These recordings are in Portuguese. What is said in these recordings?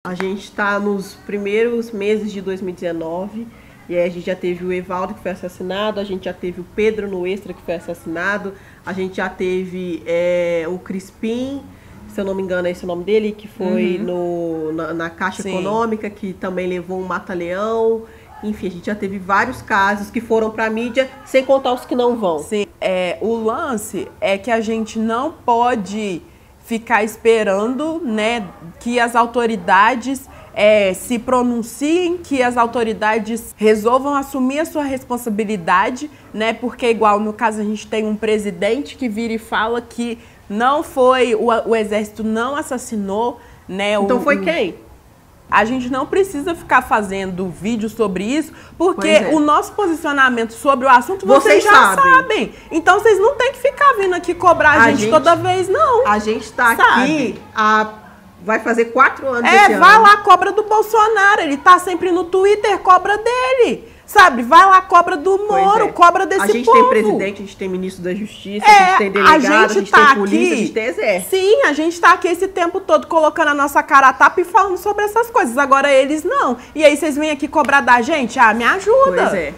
A gente está nos primeiros meses de 2019 e aí a gente já teve o Evaldo, que foi assassinado, a gente já teve o Pedro no Extra, que foi assassinado, a gente já teve o Crispim, se eu não me engano é esse o nome dele, que foi na Caixa Econômica, que também levou um mata-leão. Enfim, a gente já teve vários casos que foram para a mídia, sem contar os que não vão. Sim, o lance é que a gente não pode ficar esperando, né, que as autoridades se pronunciem, que as autoridades resolvam assumir a sua responsabilidade, né, porque igual no caso a gente tem um presidente que vira e fala que não foi, o exército não assassinou, né. Então foi quem? A gente não precisa ficar fazendo vídeo sobre isso, porque o nosso posicionamento sobre o assunto vocês já sabem. Então vocês não tem que ficar vindo aqui cobrar a gente toda vez, não. A gente tá aqui vai fazer 4 anos esse ano. Vai lá, cobra do Bolsonaro, ele tá sempre no Twitter, cobra dele. Sabe, vai lá, cobra do Moro, cobra desse povo. A gente tem presidente, a gente tem ministro da Justiça, a gente tem delegado, a gente tem polícia, a gente tem exército. Sim, a gente tá aqui esse tempo todo colocando a nossa cara a tapa e falando sobre essas coisas. Agora eles não. E aí vocês vêm aqui cobrar da gente? Ah, me ajuda. Pois é.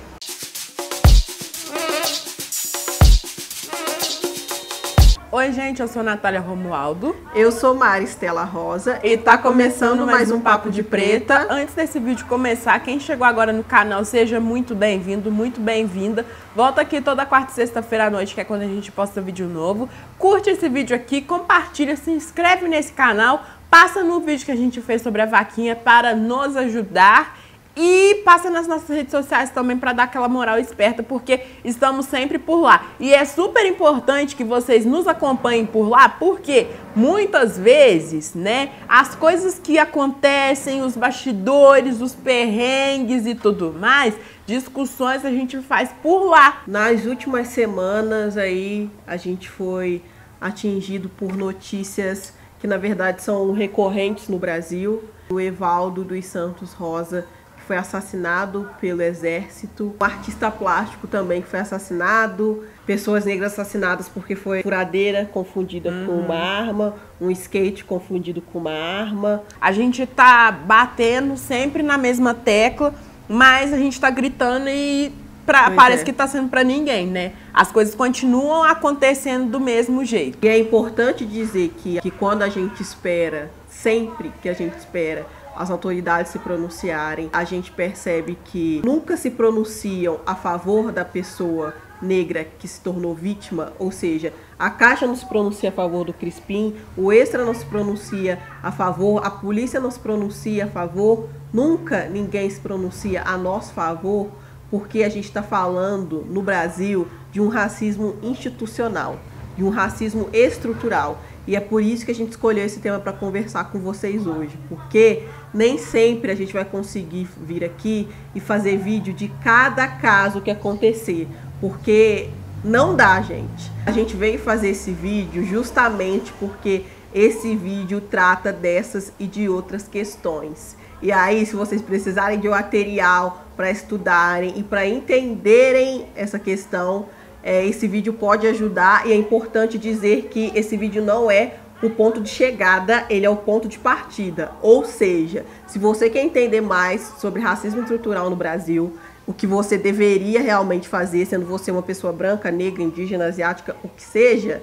Oi, gente, eu sou Natália Romualdo. Eu sou Maristela Rosa e tá começando mais um Papo de Preta. Antes desse vídeo começar, quem chegou agora no canal, seja muito bem-vindo, muito bem-vinda. Volta aqui toda quarta e sexta-feira à noite, que é quando a gente posta vídeo novo. Curte esse vídeo aqui, compartilha, se inscreve nesse canal, passa no vídeo que a gente fez sobre a vaquinha para nos ajudar. E passa nas nossas redes sociais também para dar aquela moral esperta, porque estamos sempre por lá. E é super importante que vocês nos acompanhem por lá, porque muitas vezes, né, as coisas que acontecem, os bastidores, os perrengues e tudo mais, discussões a gente faz por lá. Nas últimas semanas aí, a gente foi atingido por notícias que na verdade são recorrentes no Brasil. O Evaldo dos Santos Rosa foi assassinado pelo exército, um artista plástico também que foi assassinado, pessoas negras assassinadas porque foi furadeira confundida com uma arma, um skate confundido com uma arma. A gente tá batendo sempre na mesma tecla, mas a gente tá gritando e parece que tá sendo pra ninguém, né? As coisas continuam acontecendo do mesmo jeito. E é importante dizer que quando a gente espera, sempre que a gente espera as autoridades se pronunciarem, a gente percebe que nunca se pronunciam a favor da pessoa negra que se tornou vítima, ou seja, a Caixa não se pronuncia a favor do Crispim, o Extra não se pronuncia a favor, a polícia não se pronuncia a favor, nunca ninguém se pronuncia a nosso favor, porque a gente está falando no Brasil de um racismo institucional, de um racismo estrutural. E é por isso que a gente escolheu esse tema para conversar com vocês hoje, porque nem sempre a gente vai conseguir vir aqui e fazer vídeo de cada caso que acontecer, porque não dá, gente. A gente veio fazer esse vídeo justamente porque esse vídeo trata dessas e de outras questões. E aí, se vocês precisarem de um material para estudarem e para entenderem essa questão, esse vídeo pode ajudar. E é importante dizer que esse vídeo não é o ponto de chegada, ele é o ponto de partida. Ou seja, se você quer entender mais sobre racismo estrutural no Brasil, o que você deveria realmente fazer, sendo você uma pessoa branca, negra, indígena, asiática, o que seja,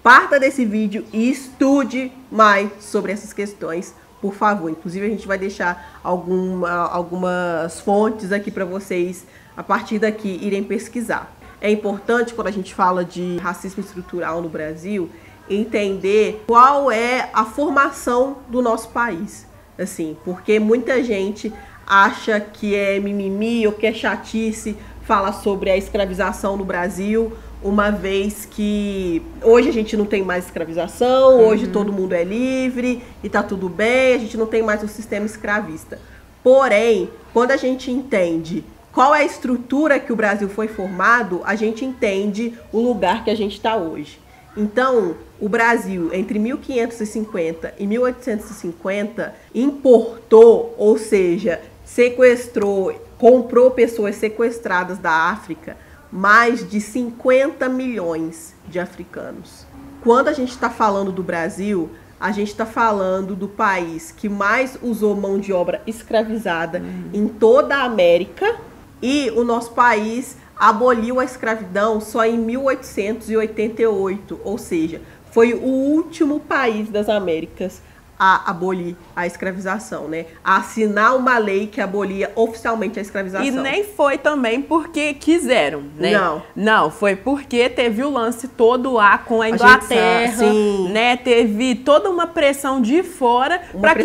parta desse vídeo e estude mais sobre essas questões, por favor. Inclusive a gente vai deixar algumas fontes aqui para vocês, a partir daqui, irem pesquisar. É importante, quando a gente fala de racismo estrutural no Brasil, entender qual é a formação do nosso país, assim, porque muita gente acha que é mimimi ou que é chatice falar sobre a escravização no Brasil, uma vez que hoje a gente não tem mais escravização, hoje todo mundo é livre e tá tudo bem, a gente não tem mais um sistema escravista. Porém, quando a gente entende qual é a estrutura que o Brasil foi formado, a gente entende o lugar que a gente está hoje. Então, o Brasil, entre 1550 e 1850, importou, ou seja, sequestrou, comprou pessoas sequestradas da África, mais de 50 milhões de africanos. Quando a gente está falando do Brasil, A gente está falando do país que mais usou mão de obra escravizada em toda a América, e o nosso país aboliu a escravidão só em 1888, ou seja, foi o último país das Américas a abolir a escravização, né? A assinar uma lei que abolia oficialmente a escravização. E nem foi também porque quiseram, né? Não, foi porque teve o lance todo lá com a Inglaterra, né? Teve toda uma pressão de fora para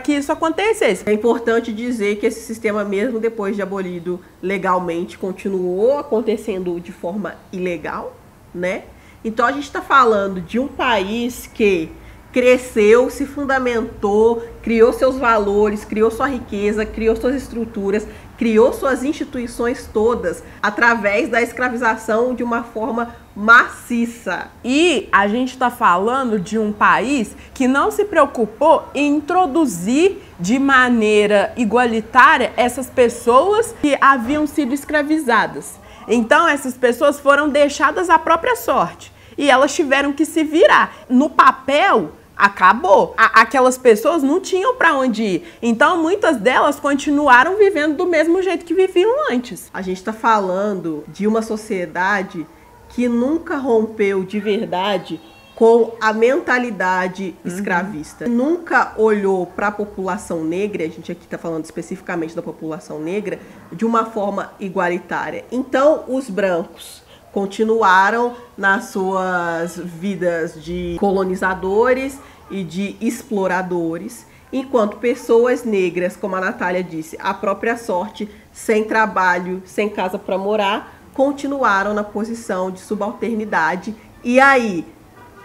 que isso acontecesse. É importante dizer que esse sistema, mesmo depois de abolido legalmente, continuou acontecendo de forma ilegal, né? Então a gente está falando de um país que cresceu, se fundamentou, criou seus valores, criou sua riqueza, criou suas estruturas, criou suas instituições todas através da escravização de uma forma maciça. E a gente está falando de um país que não se preocupou em introduzir de maneira igualitária essas pessoas que haviam sido escravizadas. Então essas pessoas foram deixadas à própria sorte e elas tiveram que se virar. No papel, acabou. Aquelas pessoas não tinham para onde ir. Então, muitas delas continuaram vivendo do mesmo jeito que viviam antes. A gente está falando de uma sociedade que nunca rompeu de verdade com a mentalidade escravista. Nunca olhou para a população negra, a gente aqui está falando especificamente da população negra, de uma forma igualitária. Então, os brancos continuaram nas suas vidas de colonizadores e de exploradores, enquanto pessoas negras, como a Natália disse, à própria sorte, sem trabalho, sem casa para morar, continuaram na posição de subalternidade. E aí,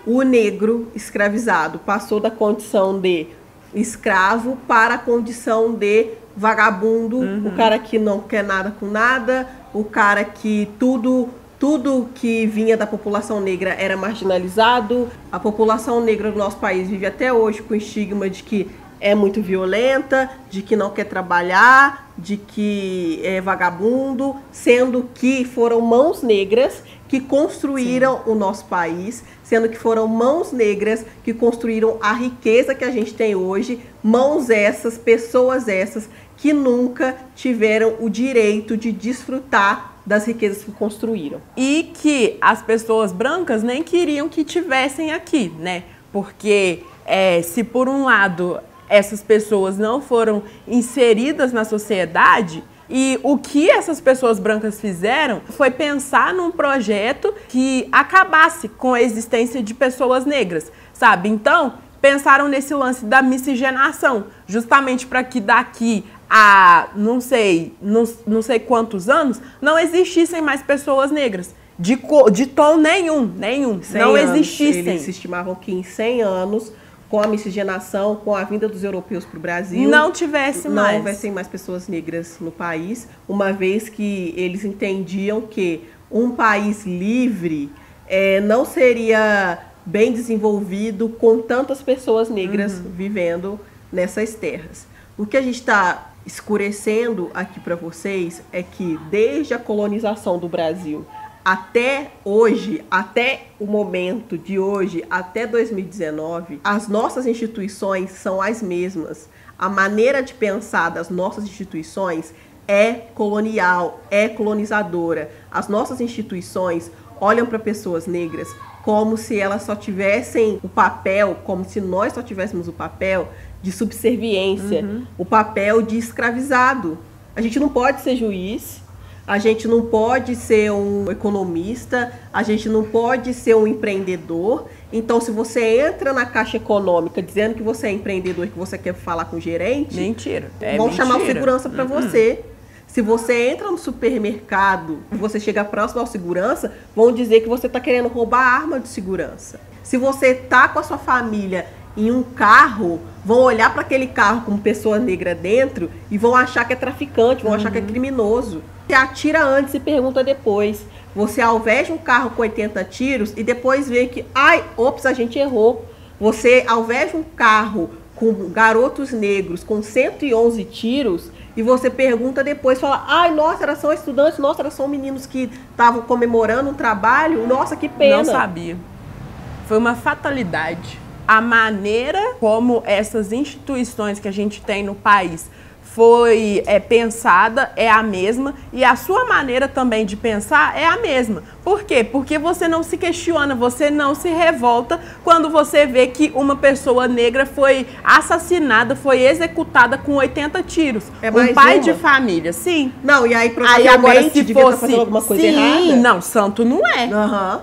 o negro escravizado passou da condição de escravo para a condição de vagabundo, o cara que não quer nada com nada, o cara que tudo que vinha da população negra era marginalizado. A população negra do nosso país vive até hoje com o estigma de que é muito violenta, de que não quer trabalhar, de que é vagabundo, sendo que foram mãos negras que construíram o nosso país, sendo que foram mãos negras que construíram a riqueza que a gente tem hoje, mãos essas, pessoas essas, que nunca tiveram o direito de desfrutar das riquezas que construíram. E que as pessoas brancas nem queriam que tivessem aqui, né? Porque se por um lado essas pessoas não foram inseridas na sociedade, e o que essas pessoas brancas fizeram foi pensar num projeto que acabasse com a existência de pessoas negras, sabe? Então, pensaram nesse lance da miscigenação, justamente para que daqui a não sei quantos anos não existissem mais pessoas negras de tom nenhum, não existissem. Eles estimavam que em 100 anos, com a miscigenação, com a vinda dos europeus para o Brasil, não houvessem mais pessoas negras no país, uma vez que eles entendiam que um país livre não seria bem desenvolvido com tantas pessoas negras vivendo nessas terras. O que a gente está escurecendo aqui para vocês é que desde a colonização do Brasil até hoje, até o momento de hoje, até 2019, as nossas instituições são as mesmas. A maneira de pensar das nossas instituições é colonial, é colonizadora. As nossas instituições olham para pessoas negras como se elas só tivessem o papel, como se nós só tivéssemos o papel de subserviência, o papel de escravizado. A gente não pode ser juiz, a gente não pode ser um economista, a gente não pode ser um empreendedor. Então, se você entra na Caixa Econômica dizendo que você é empreendedor e que você quer falar com o gerente, mentira. Vão chamar o segurança para você. Se você entra no supermercado e você chega próximo ao segurança, vão dizer que você está querendo roubar a arma de segurança. Se você está com a sua família em um carro, vão olhar para aquele carro com pessoa negra dentro e vão achar que é traficante, vão achar que é criminoso. Você atira antes e pergunta depois. Você alveja um carro com 80 tiros e depois vê que, a gente errou. Você alveja um carro com garotos negros com 111 tiros e você pergunta depois, fala, nossa, elas são estudantes, nossa, elas são meninos que estavam comemorando um trabalho, nossa, que pena. Não sabia. Foi uma fatalidade. a maneira como essas instituições que a gente tem no país foi pensada é a mesma e a sua maneira também de pensar é a mesma. Por quê? Porque você não se questiona, você não se revolta quando você vê que uma pessoa negra foi assassinada, foi executada com 80 tiros. Um pai de família, sim. Não, e aí agora se devia fosse estar fazendo alguma coisa sim, errada. não, santo não é. Aham.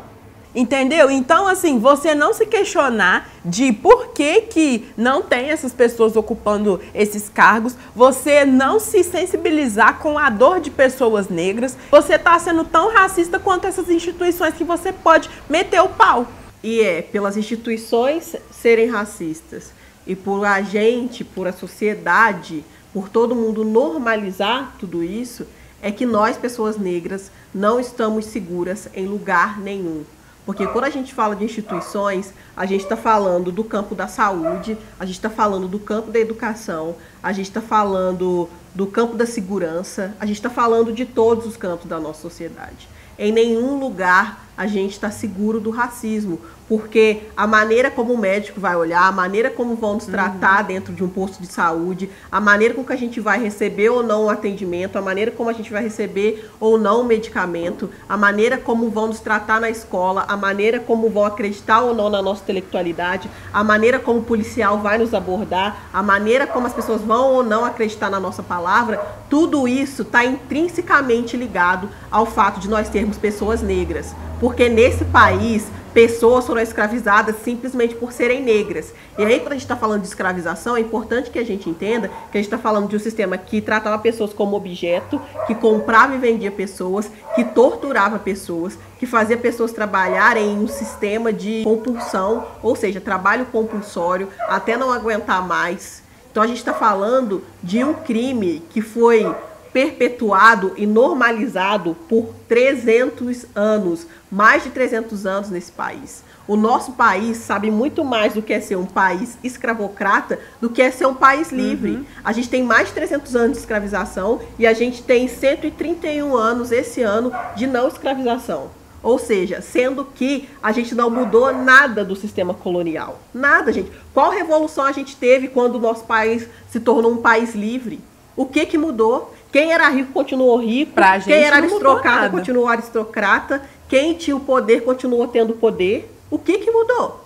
Entendeu? Então, assim, você não se questionar de por que não tem essas pessoas ocupando esses cargos, você não se sensibilizar com a dor de pessoas negras, você tá sendo tão racista quanto essas instituições que você pode meter o pau. E pelas instituições serem racistas e por a gente, por a sociedade, por todo mundo normalizar tudo isso, é que nós, pessoas negras, não estamos seguras em lugar nenhum. Porque quando a gente fala de instituições, a gente está falando do campo da saúde, a gente está falando do campo da educação, a gente está falando do campo da segurança, a gente está falando de todos os campos da nossa sociedade. Em nenhum lugar a gente está seguro do racismo, porque a maneira como o médico vai olhar, a maneira como vão nos tratar dentro de um posto de saúde, a maneira com que a gente vai receber ou não o atendimento, a maneira como a gente vai receber ou não o medicamento, a maneira como vão nos tratar na escola, a maneira como vão acreditar ou não na nossa intelectualidade, a maneira como o policial vai nos abordar, a maneira como as pessoas vão ou não acreditar na nossa palavra, tudo isso está intrinsecamente ligado ao fato de nós termos pessoas negras. Porque nesse país, pessoas foram escravizadas simplesmente por serem negras. E aí, quando a gente está falando de escravização, é importante que a gente entenda que a gente está falando de um sistema que tratava pessoas como objeto, que comprava e vendia pessoas, que torturava pessoas, que fazia pessoas trabalharem em um sistema de compulsão, ou seja, trabalho compulsório, até não aguentar mais. Então, a gente está falando de um crime que foi perpetuado e normalizado por 300 anos, mais de 300 anos nesse país. O nosso país sabe muito mais do que é ser um país escravocrata do que é ser um país livre. A gente tem mais de 300 anos de escravização e a gente tem 131 anos esse ano de não escravização. Ou seja, sendo que a gente não mudou nada do sistema colonial. Nada, gente. Qual revolução a gente teve quando o nosso país se tornou um país livre? O que mudou? Quem era rico continuou rico, quem era aristocrata continuou aristocrata, quem tinha o poder continuou tendo poder. O que mudou?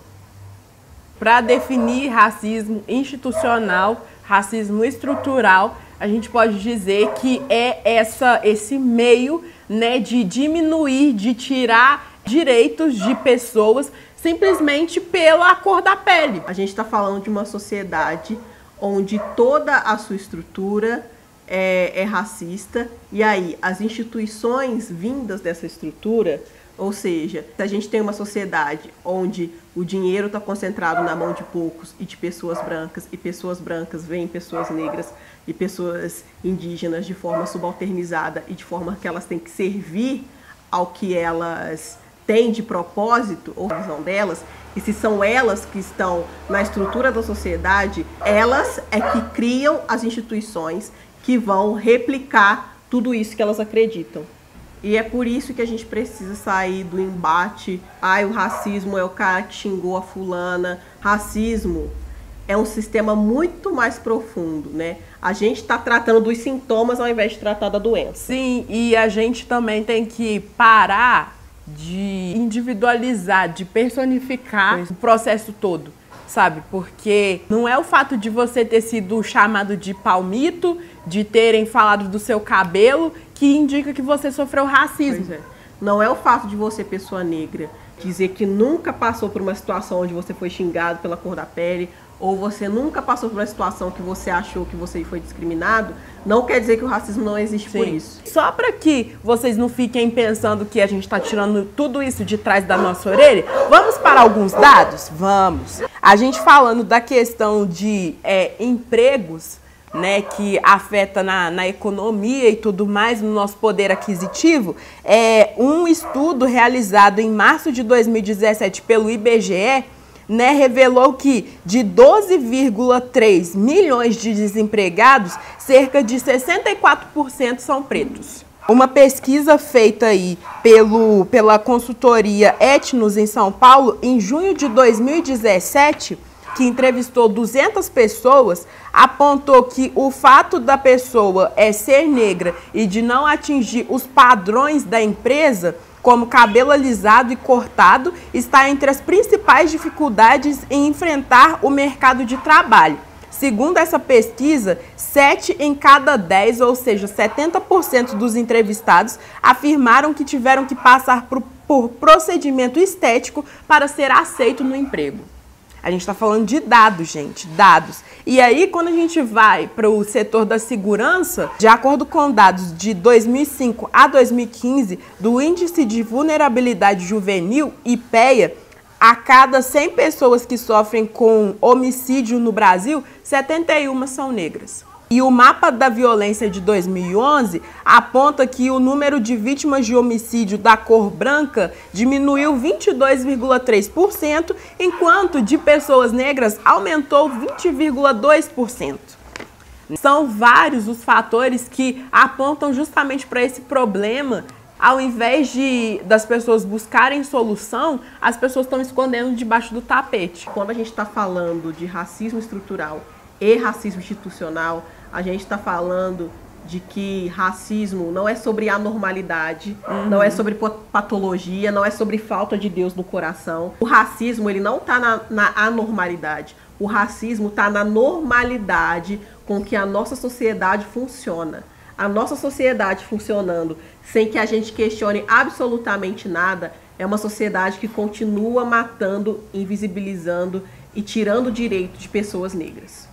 Para definir racismo institucional, racismo estrutural, a gente pode dizer que é esse meio, né, de diminuir, de tirar direitos de pessoas simplesmente pela cor da pele. A gente está falando de uma sociedade onde toda a sua estrutura é racista, e aí as instituições vindas dessa estrutura, ou seja, se a gente tem uma sociedade onde o dinheiro está concentrado na mão de poucos e de pessoas brancas, e pessoas brancas veem pessoas negras e pessoas indígenas de forma subalternizada e de forma que elas têm que servir ao que elas têm de propósito, ou a visão delas, e se são elas que estão na estrutura da sociedade, elas é que criam as instituições que vão replicar tudo isso que elas acreditam. E é por isso que a gente precisa sair do embate. O racismo é o cara que xingou a fulana. Racismo é um sistema muito mais profundo, né? A gente está tratando dos sintomas ao invés de tratar da doença. Sim, e a gente também tem que parar de individualizar, de personificar o processo todo, sabe? Porque não é o fato de você ter sido chamado de palmito, de terem falado do seu cabelo, que indica que você sofreu racismo. Pois é. Não é o fato de você, pessoa negra, dizer que nunca passou por uma situação onde você foi xingado pela cor da pele, ou você nunca passou por uma situação que você achou que você foi discriminado, não quer dizer que o racismo não existe. Sim. Por isso. Só para que vocês não fiquem pensando que a gente está tirando tudo isso de trás da nossa orelha, vamos para alguns dados? Vamos. A gente falando da questão de empregos, né, que afeta na economia e tudo mais, no nosso poder aquisitivo, um estudo realizado em março de 2017 pelo IBGE, né, revelou que de 12,3 milhões de desempregados, cerca de 64% são pretos. Uma pesquisa feita aí pela consultoria Etnos em São Paulo, em junho de 2017, que entrevistou 200 pessoas, apontou que o fato da pessoa ser negra e de não atingir os padrões da empresa, como cabelo alisado e cortado, está entre as principais dificuldades em enfrentar o mercado de trabalho. Segundo essa pesquisa, 7 em cada 10, ou seja, 70% dos entrevistados, afirmaram que tiveram que passar por procedimento estético para ser aceito no emprego. A gente está falando de dados, gente, dados. E aí, quando a gente vai para o setor da segurança, de acordo com dados de 2005 a 2015, do Índice de Vulnerabilidade Juvenil, IPEA, a cada 100 pessoas que sofrem com homicídio no Brasil, 71 são negras. E o mapa da violência de 2011 aponta que o número de vítimas de homicídio da cor branca diminuiu 22,3%, enquanto de pessoas negras aumentou 20,2%. São vários os fatores que apontam justamente para esse problema. Ao invés das pessoas buscarem solução, as pessoas estão escondendo debaixo do tapete. Quando a gente está falando de racismo estrutural e racismo institucional, a gente está falando de que racismo não é sobre anormalidade, não é sobre patologia, não é sobre falta de Deus no coração. O racismo, ele não está na anormalidade. O racismo está na normalidade com que a nossa sociedade funciona. A nossa sociedade funcionando sem que a gente questione absolutamente nada é uma sociedade que continua matando, invisibilizando e tirando o direito de pessoas negras.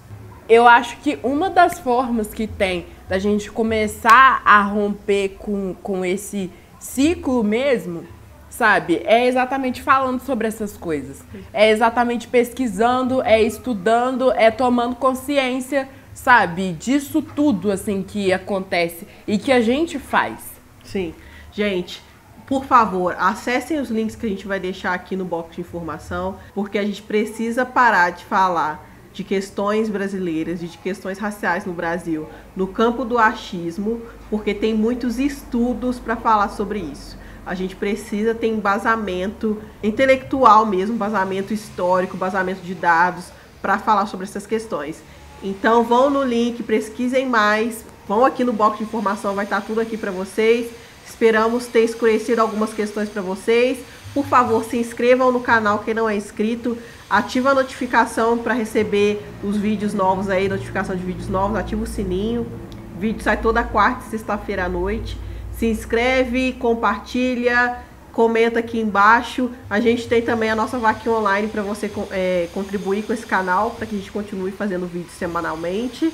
Eu acho que uma das formas que tem da gente começar a romper com esse ciclo mesmo, sabe, é exatamente falando sobre essas coisas. É exatamente pesquisando, é estudando, é tomando consciência, sabe, disso tudo, assim, que acontece e que a gente faz. Sim. Gente, por favor, acessem os links que a gente vai deixar aqui no box de informação, porque a gente precisa parar de falar de questões brasileiras, de questões raciais no Brasil, no campo do achismo, porque tem muitos estudos para falar sobre isso. A gente precisa ter embasamento intelectual mesmo, embasamento histórico, embasamento de dados para falar sobre essas questões. Então vão no link, pesquisem mais, vão aqui no box de informação, vai estar tudo aqui para vocês. Esperamos ter esclarecido algumas questões para vocês. Por favor, se inscrevam no canal quem não é inscrito, ativa a notificação para receber os vídeos novos aí, notificação de vídeos novos, ativa o sininho. O vídeo sai toda quarta e sexta-feira à noite. Se inscreve, compartilha, comenta aqui embaixo. A gente tem também a nossa vaquinha online para você contribuir com esse canal, para que a gente continue fazendo vídeos semanalmente.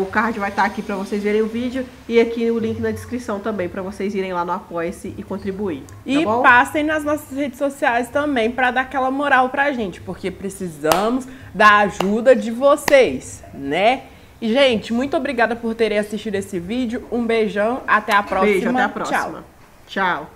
O card vai estar aqui para vocês verem o vídeo e aqui o link na descrição também para vocês irem lá no Apoia-se e contribuir. E passem nas nossas redes sociais também para dar aquela moral pra gente, porque precisamos da ajuda de vocês, né? E, gente, muito obrigada por terem assistido esse vídeo. Um beijão, até a próxima. Beijo, até a próxima. Tchau. Tchau.